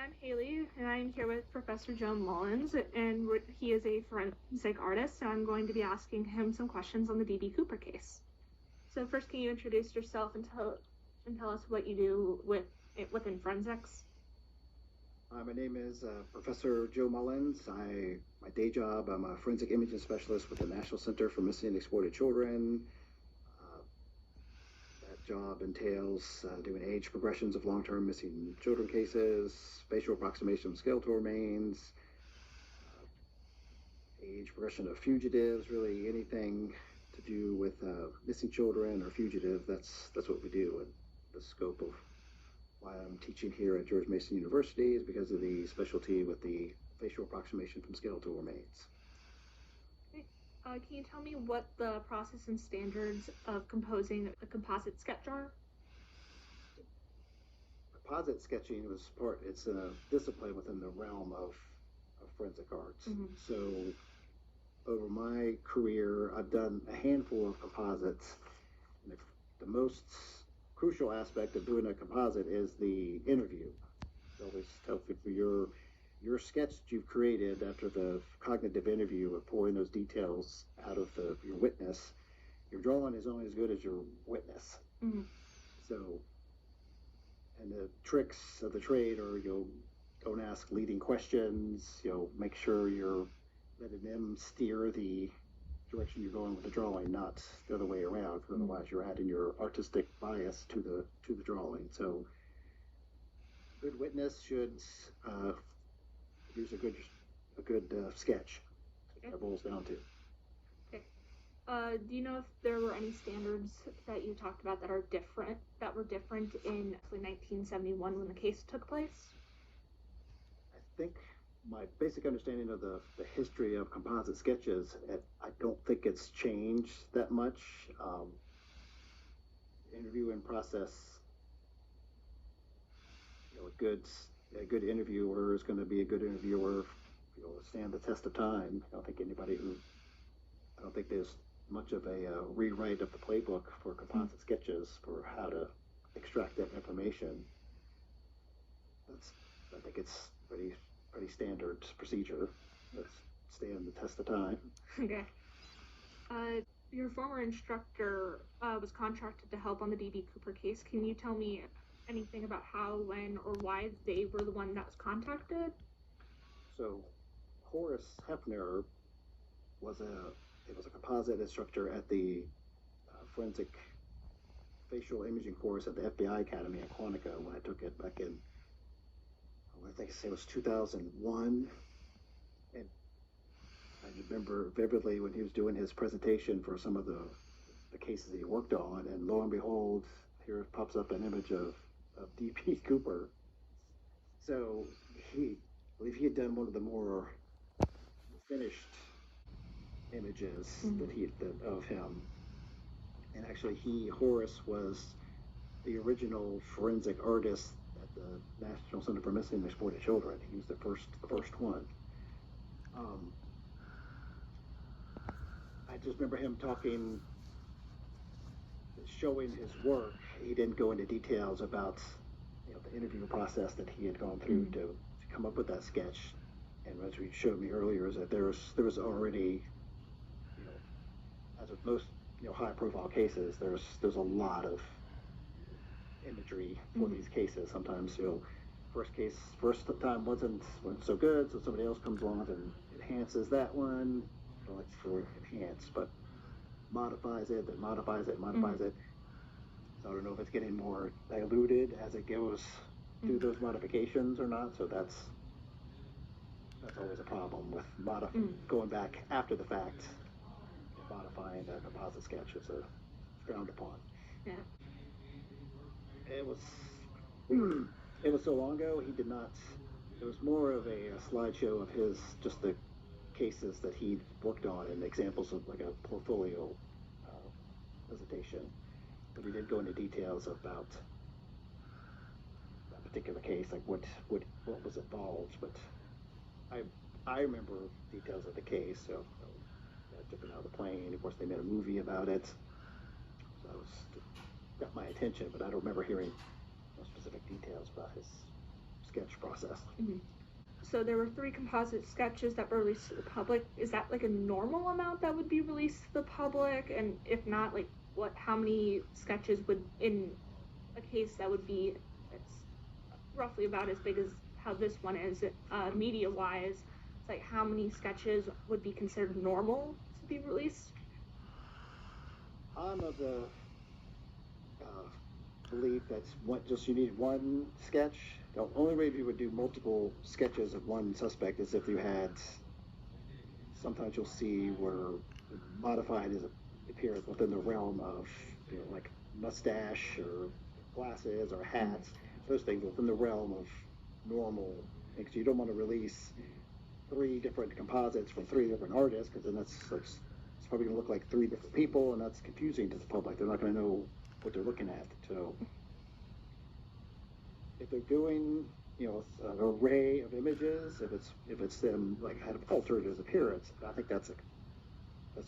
I'm Haley, and I'm here with Professor Joe Mullins, and he is a forensic artist, so I'm going to be asking him some questions on the D.B. Cooper case. So first, can you introduce yourself and tell us what you do within forensics? My name is Professor Joe Mullins. My day job, I'm a forensic imaging specialist with the National Center for Missing and Exploited Children. That job entails doing age progressions of long-term missing children cases, spatial approximation of skeletal remains, age progression of fugitives, really anything to do with missing children or fugitive. That's what we do. And the scope of why I'm teaching here at George Mason University is because of the specialty with the facial approximation from skeletal remains. Can you tell me what the process and standards of composing a composite sketch are? Composite sketching it's a discipline within the realm of forensic arts. Mm-hmm. So over my career, I've done a handful of composites. And the most crucial aspect of doing a composite is the interview. I always tell people your sketch that you've created after the cognitive interview of pulling those details out of your witness, your drawing is only as good as your witness. Mm-hmm. So, and the tricks of the trade are don't ask leading questions, make sure you're letting them steer the direction you're going with the drawing, not the other way around, because otherwise you're adding your artistic bias to the drawing. So good witness should use a good sketch. Okay. That boils down to. Okay. Do you know if there were any standards that you talked about that were different in 1971 when the case took place? I think my basic understanding of the history of composite sketches, I don't think it's changed that much. Interviewing process, a good interviewer is going to be a good interviewer, stand the test of time. I don't think there's much of a rewrite of the playbook for composite sketches for how to extract that information. I think it's pretty standard procedure. Let's stand the test of time. Okay. Your former instructor was contracted to help on the D.B. Cooper case. Can you tell me anything about how, when, or why they were the one that was contacted? So, Horace Hefner was a composite instructor at the forensic facial imaging course at the FBI Academy in Quantico when I took it back in, I think it was 2001. And I remember vividly when he was doing his presentation for some of the cases he worked on, and lo and behold, here pops up an image of D.B. Cooper. So I believe he had done one of the more finished images of him. And actually Horace was the original forensic artist at the National Center for Missing and Exploited Children. He was the first one. I just remember him showing his work. He didn't go into details about the interview process that he had gone through to come up with that sketch. And as he showed me earlier, is that there was already, as with most high profile cases, there's a lot of imagery for these cases. Sometimes first time wasn't so good, so somebody else comes along and enhances that one. I don't like for enhance, but modifies it, then modifies it. So I don't know if it's getting more diluted as it goes through those modifications or not. So that's always a problem with going back after the fact. Modifying a composite sketch is frowned upon. Yeah. It was so long ago. He did not. It was more of a slideshow of just the cases that he worked on and examples of like a portfolio presentation. But he did go into details about that particular case, like what was involved. But I remember details of the case. So I took him out of the plane. Of course, they made a movie about it. So got my attention, but I don't remember hearing specific details about his sketch process. Mm-hmm. So there were 3 composite sketches that were released to the public. Is that like a normal amount that would be released to the public? And if not, like how many sketches would, in a case that would be, it's roughly about as big as how this one is, media-wise, it's like how many sketches would be considered normal to be released? I'm of the belief that's you need one sketch. The only way you would do multiple sketches of one suspect is if you had, sometimes you'll see where modified is appears within the realm of, like mustache or glasses or hats, those things within the realm of normal. Because you don't want to release 3 different composites from 3 different artists, because then it's probably going to look like 3 different people, and that's confusing to the public. They're not going to know what they're looking at. So if they're doing, an array of images, if it's them like had altered his appearance, I think that's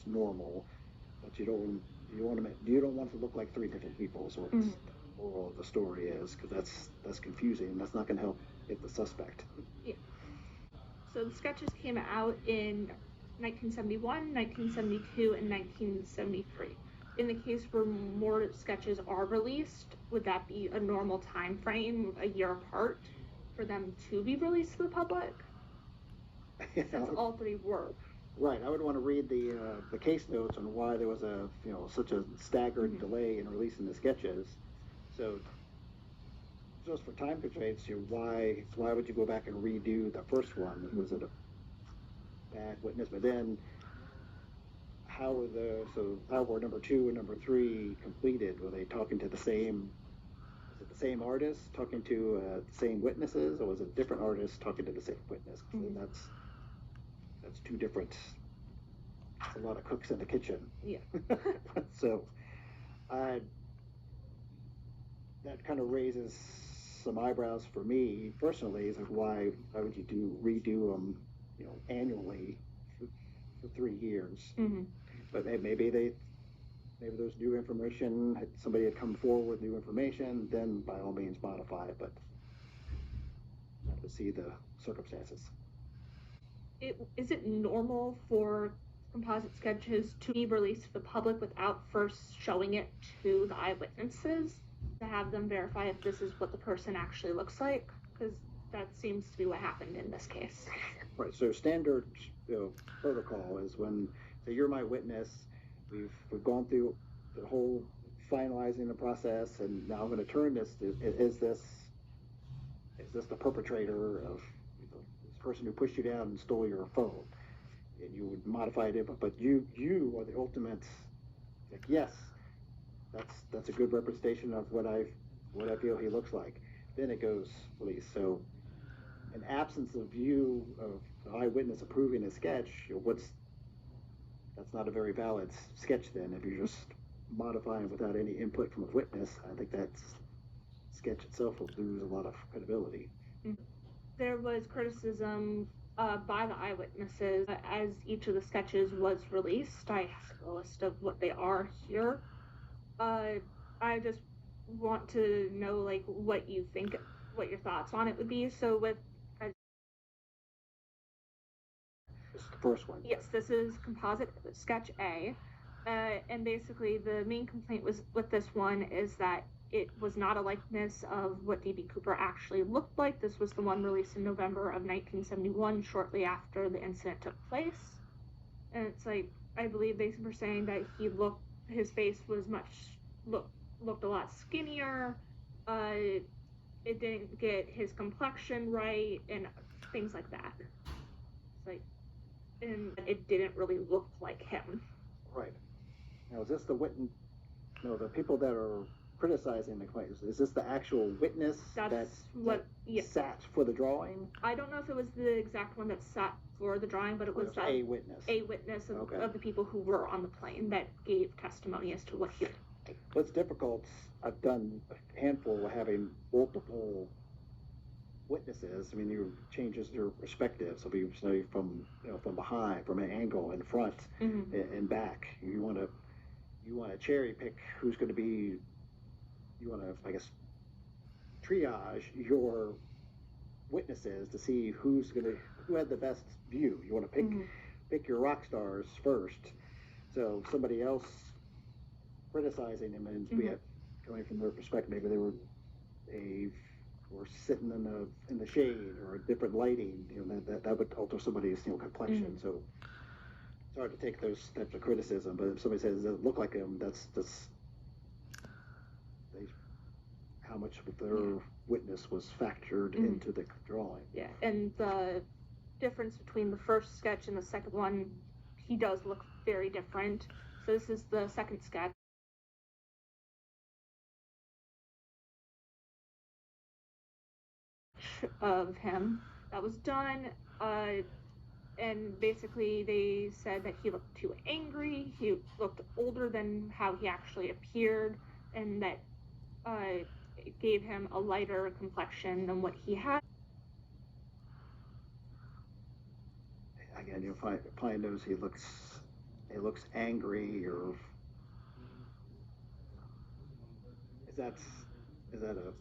normal. But you don't want to look like 3 different people. So the moral of the story is, because that's confusing, and that's not going to help get the suspect. Yeah. So the sketches came out in 1971, 1972, and 1973. In the case where more sketches are released, would that be a normal time frame, a year apart, for them to be released to the public? Since all 3 were. Right. I would want to read the case notes on why there was such a staggered delay in releasing the sketches. So just for time constraints, why would you go back and redo the first one? Was it a bad witness? But then how were number 2 and number 3 completed? Were they talking to the same artist talking to the same witnesses, or was it different artists talking to the same witness? And that's 2 different. It's a lot of cooks in the kitchen. Yeah. So that kind of raises some eyebrows for me personally. Is like, why would you redo them, annually for 3 years? Mm-hmm. But maybe there's new information. Somebody had come forward with new information. Then by all means modify it, but not to see the circumstances. Is it normal for composite sketches to be released to the public without first showing it to the eyewitnesses, to have them verify if this is what the person actually looks like? Because that seems to be what happened in this case. Right. So standard protocol is when, so you're my witness. We've gone through the whole finalizing the process, and now I'm going to turn this. Is this the perpetrator of this person who pushed you down and stole your phone? And you would modify it, but you are the ultimate. Like, yes, that's a good representation of what I feel he looks like. Then it goes police. So an absence of you of the eyewitness approving a sketch, that's not a very valid sketch then. If you're just modifying without any input from a witness, I think that sketch itself will lose a lot of credibility. There was criticism by the eyewitnesses as each of the sketches was released. I have a list of what they are here. I just want to know, like, what you think, what your thoughts on it would be. So with This is the first one. Yes, this is composite sketch A, and basically the main complaint was with this one is that it was not a likeness of what D.B. Cooper actually looked like. This was the one released in November of 1971, shortly after the incident took place. And it's like, I believe they were saying that his face was looked a lot skinnier. It didn't get his complexion right, and things like that. It's like, and it didn't really look like him. Right. Now, is this the witness? No, the people that are criticizing the claims. Is this the actual witness that sat for the drawing? I don't know if it was the exact one that sat for the drawing, but it was a witness. A witness of the people who were on the plane that gave testimony as to what he looked like. What's difficult, I've done a handful of having multiple witnesses. I mean, you changes your perspective. So you say from behind, from an angle, in front, and back. You want to cherry pick who's going to be. You want to, I guess, triage your witnesses to see who had the best view. You want to pick your rock stars first. So somebody else criticizing him, and we had coming from their perspective, maybe they were sitting in the shade or different lighting. That would alter somebody's complexion. So it's hard to take those types of criticism. But if somebody says it doesn't look like him, that's how much of their witness was factored into the drawing. Yeah, and the difference between the first sketch and the second one, he does look very different. So this is the second sketch. Of him that was done, and basically they said that he looked too angry, he looked older than how he actually appeared, and that it gave him a lighter complexion than what he had. Again, you'll probably notice he looks angry, or is that a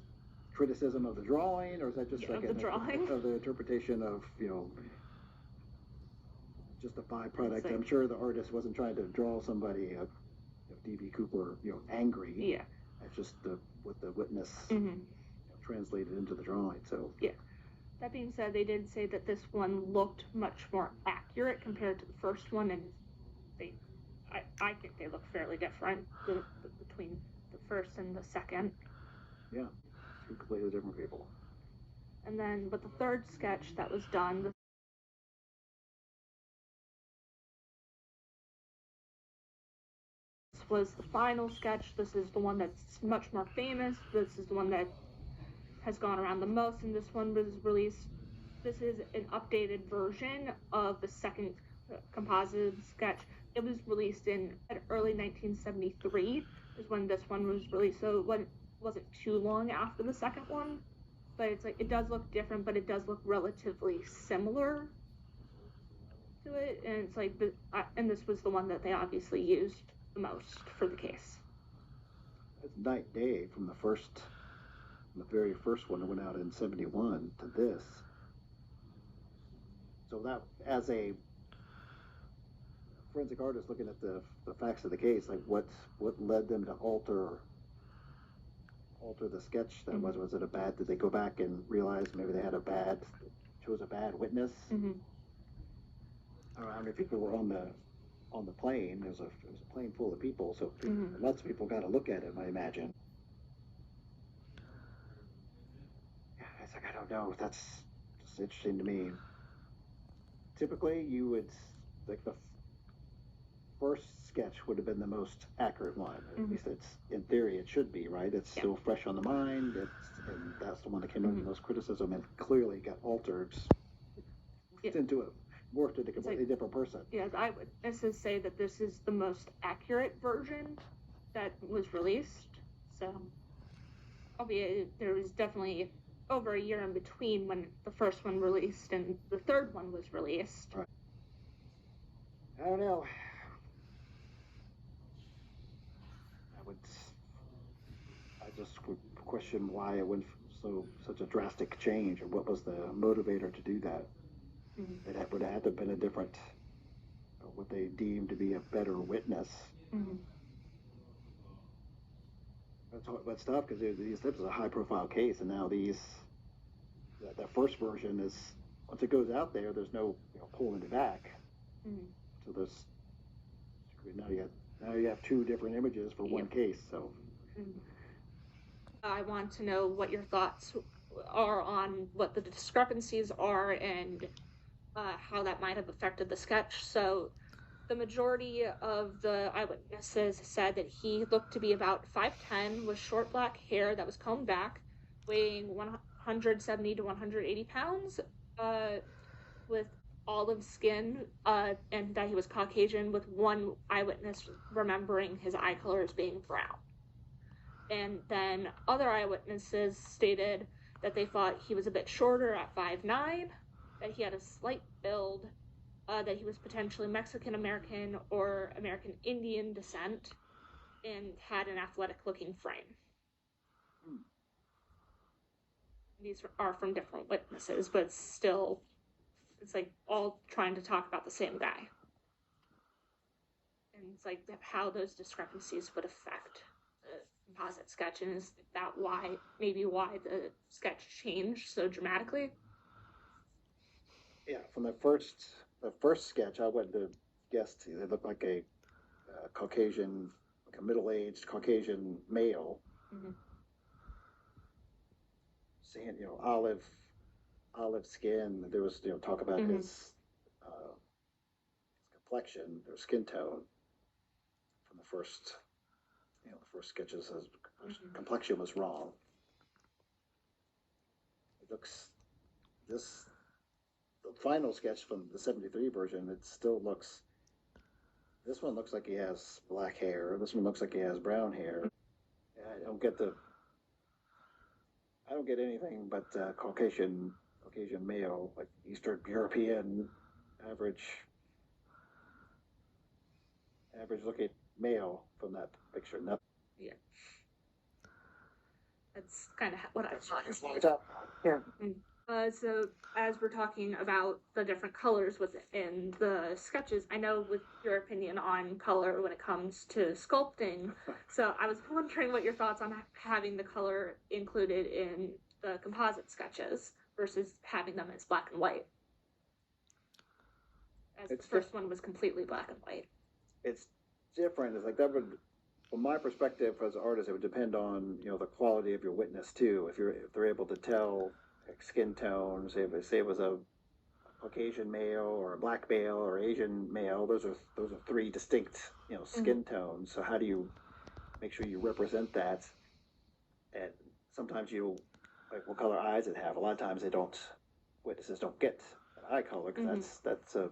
criticism of the drawing, or is that just of the drawing? Of the interpretation of just a byproduct? I'm sure the artist wasn't trying to draw somebody, D.B. Cooper, angry. Yeah. It's just what the witness translated into the drawing. So yeah. That being said, they did say that this one looked much more accurate compared to the first one, and I think they look fairly different between the first and the second. Yeah, two completely different people. And then, but the third sketch that was done, this was the final sketch. This is the one that's much more famous. This is the one that has gone around the most, and this one was released. This is an updated version of the second composite sketch. It was released in early 1973 is when this one was released, so it wasn't too long after the second one. But it's like it does look different, but it does look relatively similar to it, and it's like and this was the one that they obviously used the most for the case. It's night and day from the very first one that went out in 71 to this. So that, as a forensic artist looking at the facts of the case, like what led them to alter the sketch? That was it a bad? Did they go back and realize maybe they had chose a bad witness? I don't know how many people were on the plane. It was a plane full of people, so lots of people got to look at it, I imagine. It's like, I don't know. That's just interesting to me. Typically, you would, like, the first sketch would have been the most accurate one. At least it's, in theory, it should be, right? It's still fresh on the mind. And that's the one that came under the most criticism, and clearly got altered morphed into a completely different person. Yes, eyewitnesses say that this is the most accurate version that was released. So, albeit there was definitely over a year in between when the first one released and the third one was released. Right. I don't know. I just would question why it went such a drastic change, or what was the motivator to do that. It would have had to have been a different, what they deemed to be a better witness. That's tough, because this is a high-profile case, and now that first version is, once it goes out there, there's no pulling it back. So now you have two different images for one case. So I want to know what your thoughts are on what the discrepancies are and how that might have affected the sketch. So the majority of the eyewitnesses said that he looked to be about 5'10", with short black hair that was combed back, weighing 170 to 180 pounds, with olive skin, and that he was Caucasian, with one eyewitness remembering his eye color as being brown. And then other eyewitnesses stated that they thought he was a bit shorter at 5'9", that he had a slight build, that he was potentially Mexican-American or American Indian descent, and had an athletic-looking frame. these are from different witnesses, but still, it's like all trying to talk about the same guy. And it's like how those discrepancies would affect the composite sketch, and is that maybe why the sketch changed so dramatically? Yeah, from the first sketch, I would have guessed it looked like a Caucasian, like a middle-aged Caucasian male, Mm-hmm. seeing olive skin. There was talk about Mm-hmm. his complexion or skin tone from the first sketches. His complexion was wrong. It looks the final sketch from the '73 version. It still looks. This one looks like he has black hair. This one looks like he has brown hair. I don't get anything but Caucasian male, like Eastern European, average looking male from that picture. Nothing. Yeah, that's kind of what I thought. Yeah. So as we're talking about the different colors within the sketches, I know with your opinion on color when it comes to sculpting, so I was wondering what your thoughts on having the color included in the composite sketches versus having them as black and white. As the first one was completely black and white. It's different. It's like that would, from my perspective as an artist, it would depend on the quality of your witness too. If they're able to tell like skin tone, say it was a Caucasian male or a black male or Asian male, those are three distinct skin tones. So how do you make sure you represent that? And sometimes like what color eyes it have. A lot of times witnesses don't get an eye color because that's the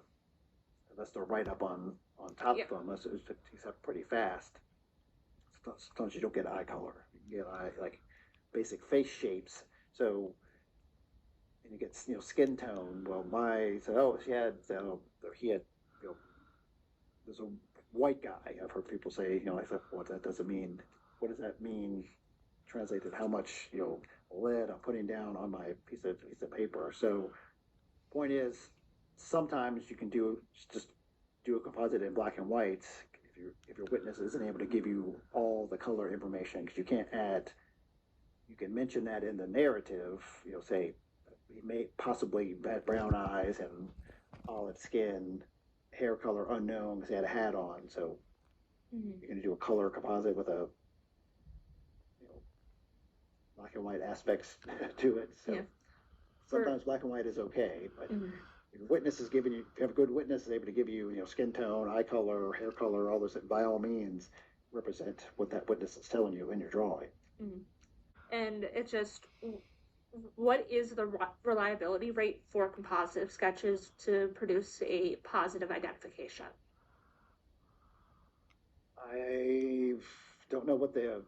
write up on top of them. Unless it's up pretty fast. Sometimes you don't get eye color. You get like basic face shapes. So. And you get skin tone. Well, he had there's a white guy. I've heard people say I thought what that doesn't mean. What does that mean? Translated how much lead I'm putting down on my piece of paper. So point is sometimes you can just do a composite in black and white if your witness isn't able to give you all the color information, because you can't add. You can mention that in the narrative. Say. He may possibly had brown eyes and olive skin, hair color unknown because he had a hat on. So you're going to do a color composite with a black and white aspects to it. So sometimes black and white is okay, but if your witness is giving you, if you have a good witness is able to give you, skin tone, eye color, hair color, all those, by all means, represent what that witness is telling you in your drawing. And it just. What is the reliability rate for composite sketches to produce a positive identification? I don't know what the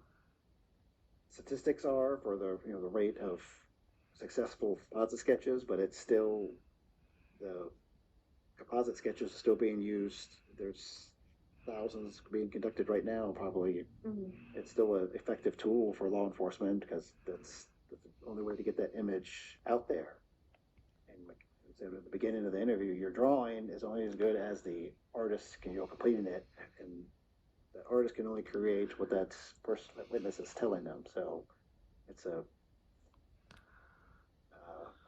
statistics are for the the rate of successful composite sketches, but it's still the composite sketches are still being used. There's thousands being conducted right now. Probably it's still an effective tool for law enforcement because that's the only way to get that image out there. And like I said at the beginning of the interview, your drawing is only as good as the artist completing it, and the artist can only create what that witness is telling them. So it's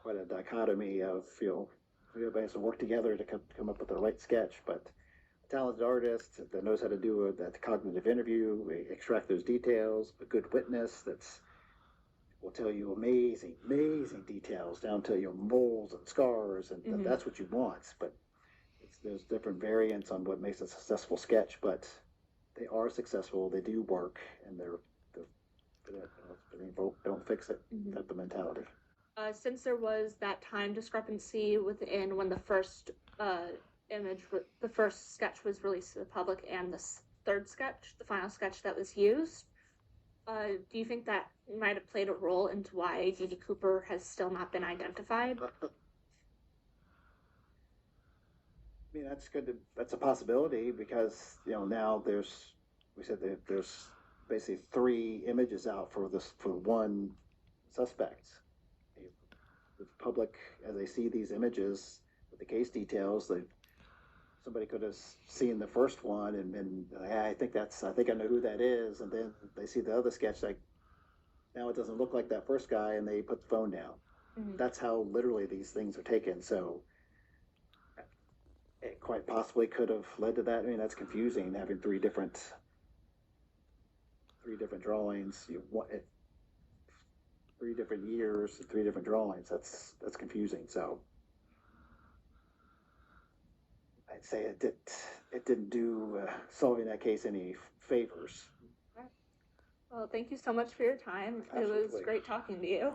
quite a dichotomy of everybody has to work together to come up with the right sketch, but a talented artist that knows how to do that cognitive interview, extract those details, a good witness will tell you amazing details down to moles and scars, and that's what you want. But there's different variants on what makes a successful sketch, but they are successful. They do work, and don't fix it. Type of mentality. Since there was that time discrepancy within when the first the first sketch was released to the public and the third sketch, the final sketch that was used. Do you think that might have played a role into why D.B. Cooper has still not been identified? I mean, that's a possibility because now there's basically 3 images out for one suspect. the public, as they see these images with the case details, somebody could have seen the first one and been, yeah, I think I know who that is, and then they see the other sketch, like, now it doesn't look like that first guy, and they put the phone down. Mm-hmm. That's how literally these things are taken. So it quite possibly could have led to that. I mean, that's confusing, having three different drawings. Three different years, three different drawings. That's confusing. So I'd say it didn't do solving that case any favors. Well, thank you so much for your time. Absolutely. It was great talking to you.